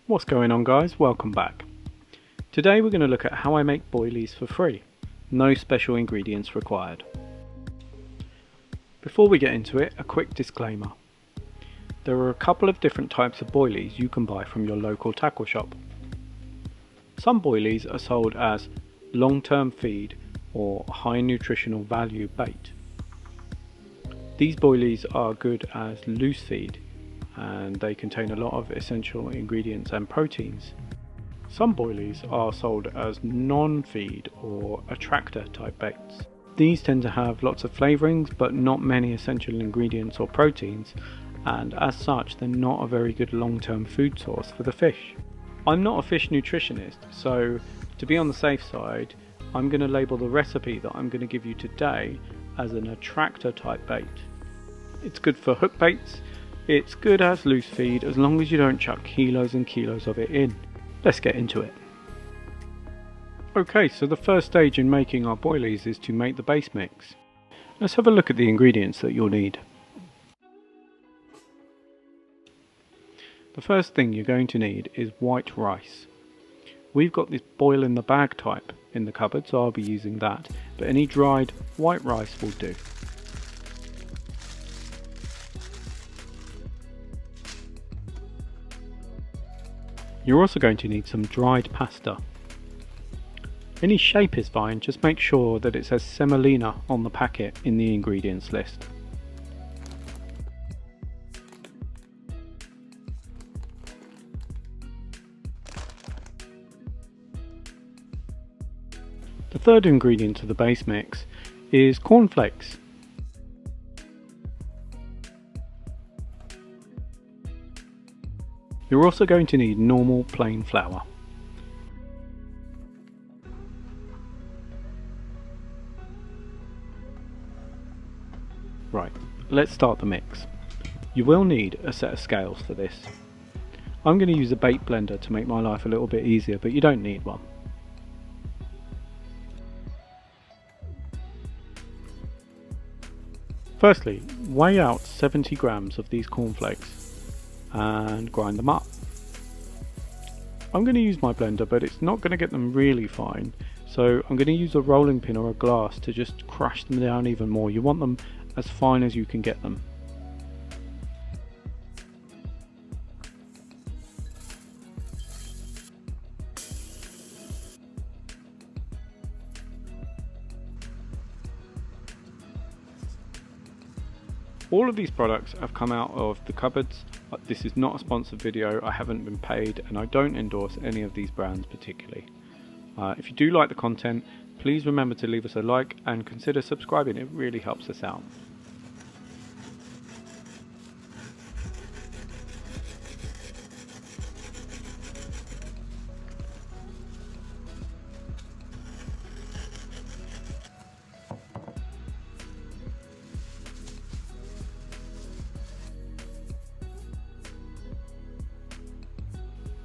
What's going on, guys? Welcome back. Today we're going to look at how I make boilies for free. No special ingredients required. Before we get into it, a quick disclaimer. There are a couple of different types of boilies you can buy from your local tackle shop. Some boilies are sold as long-term feed or high nutritional value bait. These boilies are good as loose feed, and they contain a lot of essential ingredients and proteins. Some boilies are sold as non-feed or attractor type baits. These tend to have lots of flavourings but not many essential ingredients or proteins, and as such they're not a very good long-term food source for the fish. I'm not a fish nutritionist, so to be on the safe side, I'm going to label the recipe that I'm going to give you today as an attractor type bait. It's good for hook baits. It's good as loose feed as long as you don't chuck kilos and kilos of it in. Let's get into it. Okay, so the first stage in making our boilies is to make the base mix. Let's have a look at the ingredients that you'll need. The first thing you're going to need is white rice. We've got this boil in the bag type in the cupboard, so I'll be using that, but any dried white rice will do. You're also going to need some dried pasta. Any shape is fine, just make sure that it says semolina on the packet in the ingredients list. The third ingredient to the base mix is cornflakes. You're also going to need normal plain flour. Right, let's start the mix. You will need a set of scales for this. I'm going to use a bait blender to make my life a little bit easier, but you don't need one. Firstly, weigh out 70 grams of these cornflakes and grind them up. I'm going to use my blender, but it's not going to get them really fine, so I'm going to use a rolling pin or a glass to just crush them down even more. You want them as fine as you can get them. All of these products have come out of the cupboards. This is not a sponsored video, I haven't been paid, and I don't endorse any of these brands particularly. If you do like the content, please remember to leave us a like and consider subscribing, it really helps us out.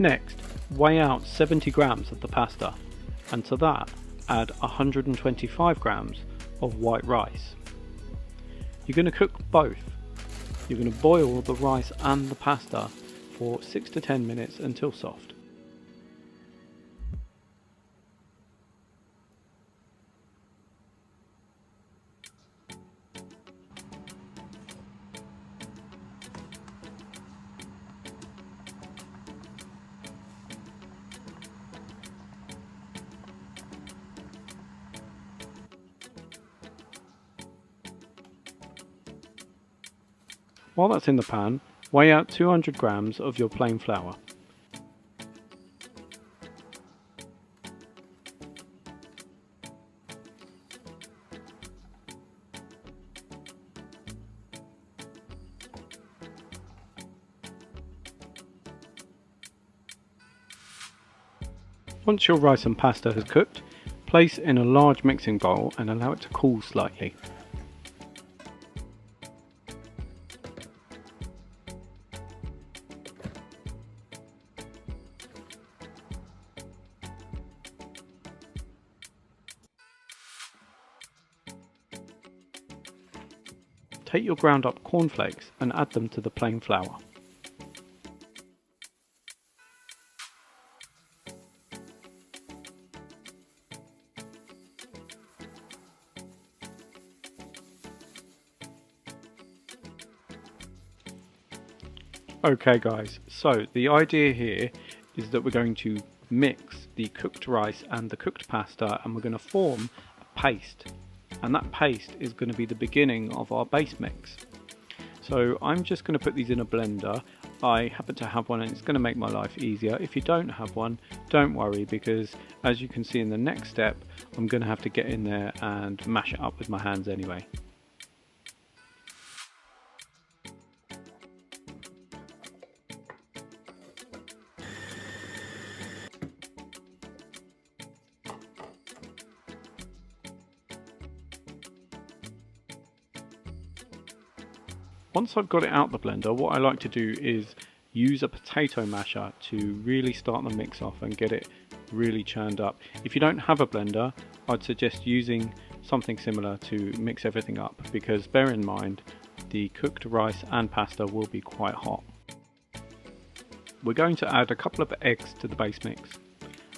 Next, weigh out 70 grams of the pasta, and to that add 125 grams of white rice. You're going to cook both. You're going to boil the rice and the pasta for 6 to 10 minutes until soft. While that's in the pan, weigh out 200 grams of your plain flour. Once your rice and pasta has cooked, place in a large mixing bowl and allow it to cool slightly. Take your ground up cornflakes and add them to the plain flour. Okay guys, so the idea here is that we're going to mix the cooked rice and the cooked pasta, and we're going to form a paste, and that paste is going to be the beginning of our base mix. So I'm just going to put these in a blender. I happen to have one and it's going to make my life easier. If you don't have one, don't worry, because as you can see in the next step, I'm going to have to get in there and mash it up with my hands anyway. Once I've got it out the blender, what I like to do is use a potato masher to really start the mix off and get it really churned up. If you don't have a blender, I'd suggest using something similar to mix everything up, because bear in mind the cooked rice and pasta will be quite hot. We're going to add a couple of eggs to the base mix,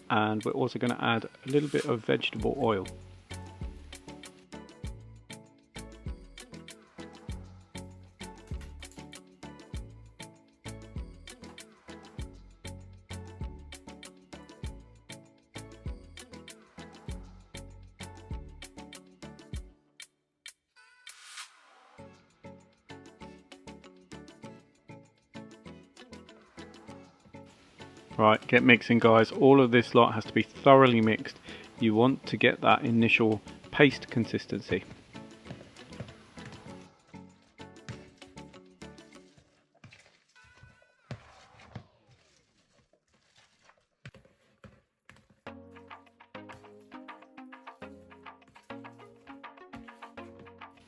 and we're also going to add a little bit of vegetable oil. Right, get mixing guys, all of this lot has to be thoroughly mixed. You want to get that initial paste consistency.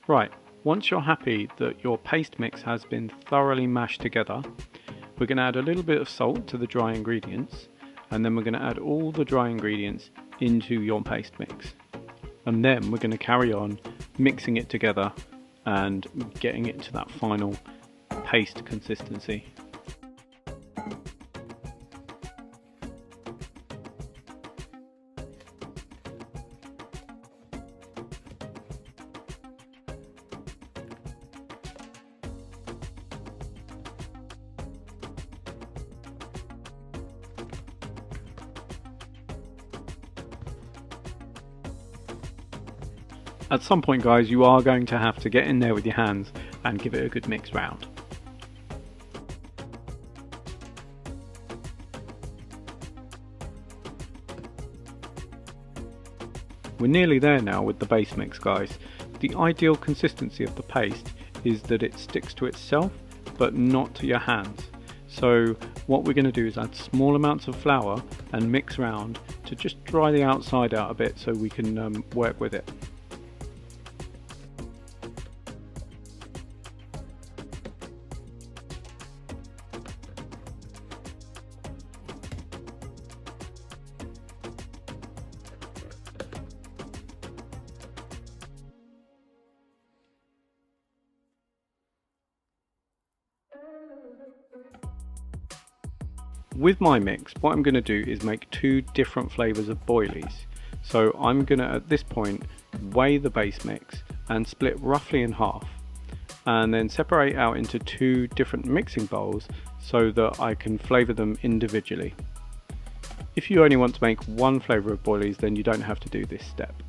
Right, once you're happy that your paste mix has been thoroughly mashed together, we're going to add a little bit of salt to the dry ingredients, and then we're going to add all the dry ingredients into your paste mix. And then we're going to carry on mixing it together and getting it to that final paste consistency. At some point guys, you are going to have to get in there with your hands and give it a good mix round. We're nearly there now with the base mix guys. The ideal consistency of the paste is that it sticks to itself but not to your hands. So what we're going to do is add small amounts of flour and mix round to just dry the outside out a bit so we can work with it. With my mix, what I'm going to do is make two different flavours of boilies. So I'm going to, at this point, weigh the base mix and split roughly in half, and then separate out into two different mixing bowls so that I can flavour them individually. If you only want to make one flavour of boilies, then you don't have to do this step.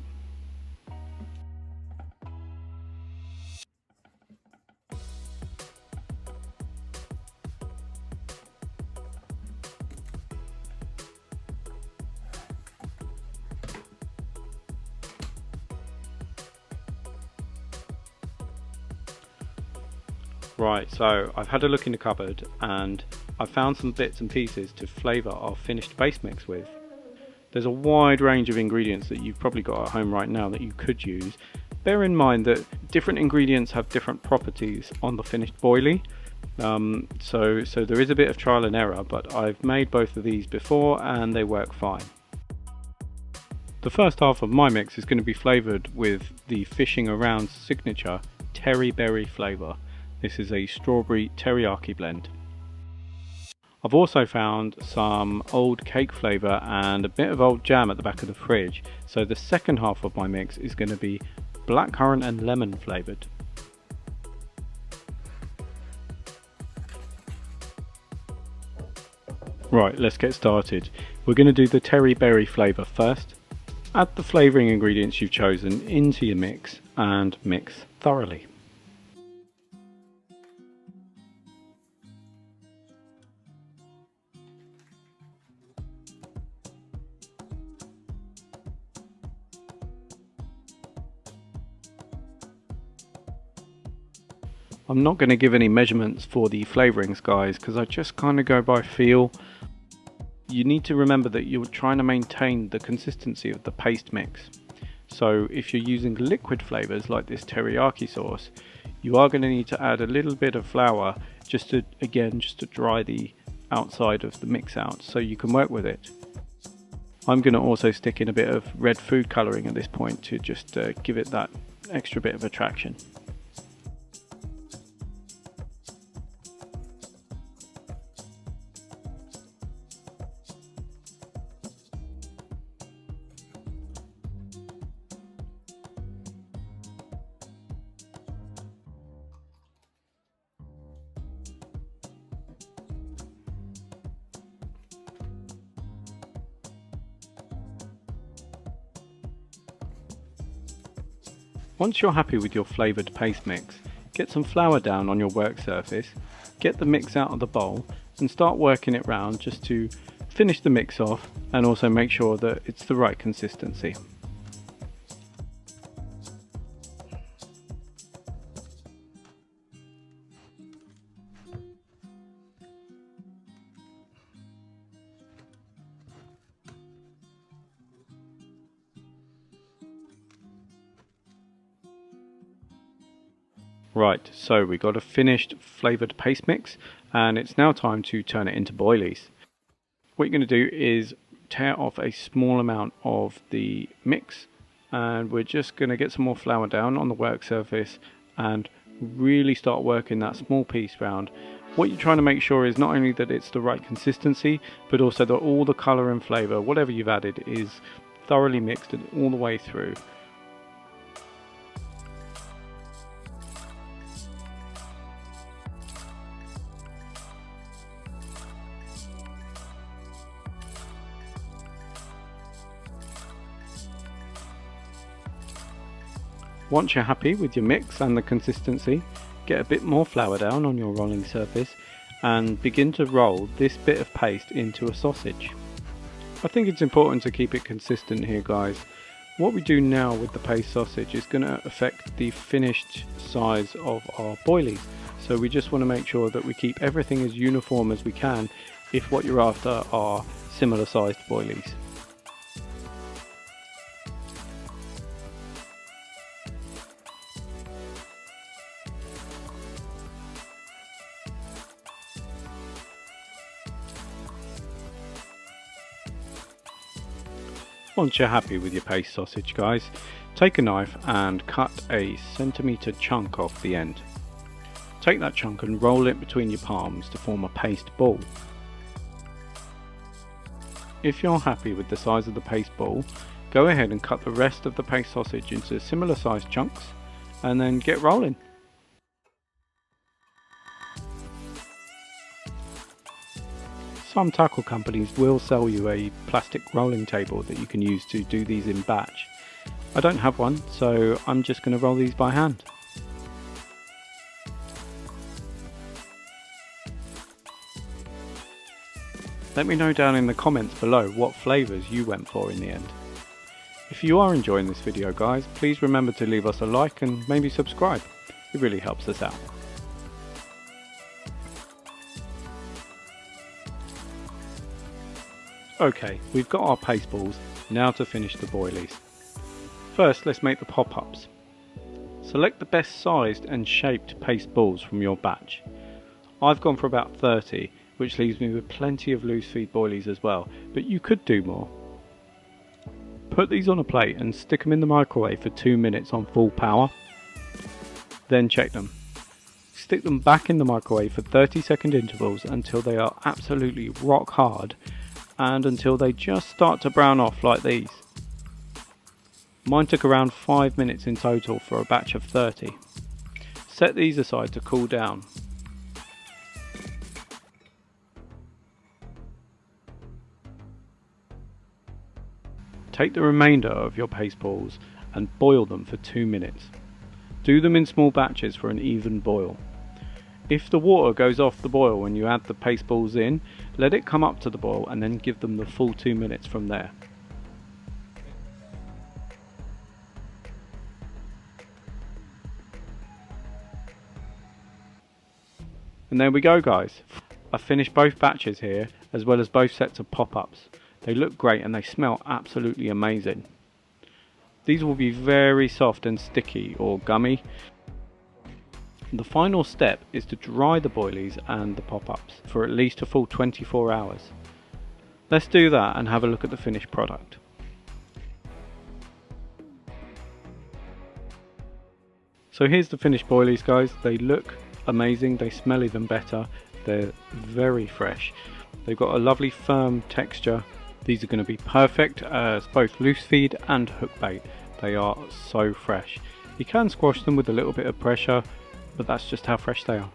Right, so I've had a look in the cupboard and I've found some bits and pieces to flavour our finished base mix with. There's a wide range of ingredients that you've probably got at home right now that you could use. Bear in mind that different ingredients have different properties on the finished boilie. So there is a bit of trial and error, but I've made both of these before and they work fine. The first half of my mix is going to be flavoured with the Fishing Around signature Terry Berry flavour. This is a strawberry teriyaki blend. I've also found some old cake flavour and a bit of old jam at the back of the fridge, so the second half of my mix is going to be blackcurrant and lemon flavoured. Right, let's get started. We're going to do the terry berry flavour first. Add the flavouring ingredients you've chosen into your mix and mix thoroughly. I'm not going to give any measurements for the flavourings, guys, because I just kind of go by feel. You need to remember that you're trying to maintain the consistency of the paste mix. So if you're using liquid flavours like this teriyaki sauce, you are going to need to add a little bit of flour just to dry the outside of the mix out so you can work with it. I'm going to also stick in a bit of red food colouring at this point to just give it that extra bit of attraction. Once you're happy with your flavoured paste mix, get some flour down on your work surface, get the mix out of the bowl and start working it round just to finish the mix off and also make sure that it's the right consistency. Right, so we got a finished flavoured paste mix and it's now time to turn it into boilies. What you're going to do is tear off a small amount of the mix and we're just going to get some more flour down on the work surface and really start working that small piece round. What you're trying to make sure is not only that it's the right consistency, but also that all the colour and flavour, whatever you've added, is thoroughly mixed and all the way through. Once you're happy with your mix and the consistency, get a bit more flour down on your rolling surface and begin to roll this bit of paste into a sausage. I think it's important to keep it consistent here, guys. What we do now with the paste sausage is going to affect the finished size of our boilies, so we just want to make sure that we keep everything as uniform as we can if what you're after are similar sized boilies. Once you're happy with your paste sausage, guys, take a knife and cut a centimetre chunk off the end. Take that chunk and roll it between your palms to form a paste ball. If you're happy with the size of the paste ball, go ahead and cut the rest of the paste sausage into similar sized chunks and then get rolling. Some tackle companies will sell you a plastic rolling table that you can use to do these in batch. I don't have one, so I'm just going to roll these by hand. Let me know down in the comments below what flavours you went for in the end. If you are enjoying this video, guys, please remember to leave us a like and maybe subscribe. It really helps us out. Okay, we've got our paste balls, now to finish the boilies. First, let's make the pop-ups. Select the best sized and shaped paste balls from your batch. I've gone for about 30, which leaves me with plenty of loose feed boilies as well, but you could do more. Put these on a plate and stick them in the microwave for 2 minutes on full power. Then check them. Stick them back in the microwave for 30-second intervals until they are absolutely rock hard and until they just start to brown off like these. Mine took around 5 minutes in total for a batch of 30. Set these aside to cool down. Take the remainder of your paste balls and boil them for 2 minutes. Do them in small batches for an even boil. If the water goes off the boil when you add the paste balls in, let it come up to the boil and then give them the full 2 minutes from there. And there we go guys. I've finished both batches here as well as both sets of pop-ups. They look great and they smell absolutely amazing. These will be very soft and sticky or gummy. The final step is to dry the boilies and the pop-ups for at least a full 24 hours. Let's do that and have a look at the finished product. So here's the finished boilies guys. They look amazing, they smell even better, they're very fresh. They've got a lovely firm texture. These are going to be perfect as both loose feed and hook bait. They are so fresh. You can squash them with a little bit of pressure, but that's just how fresh they are.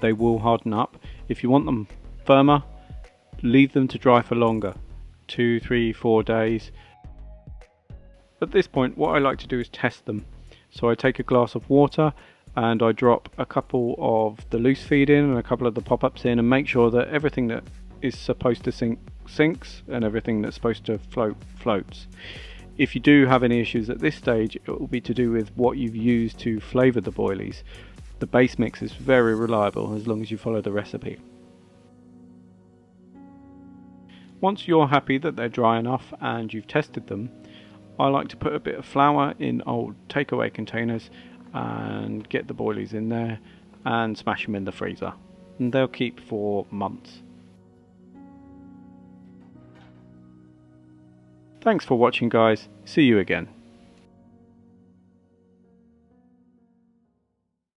They will harden up. If you want them firmer, leave them to dry for longer, 2, 3, 4 days. At this point what I like to do is test them. So I take a glass of water and I drop a couple of the loose feed in and a couple of the pop-ups in and make sure that everything that is supposed to sink sinks and everything that's supposed to float floats. If you do have any issues at this stage, it will be to do with what you've used to flavour the boilies. The base mix is very reliable as long as you follow the recipe. Once you're happy that they're dry enough and you've tested them, I like to put a bit of flour in old takeaway containers and get the boilies in there and smash them in the freezer, and they'll keep for months. Thanks for watching guys, see you again.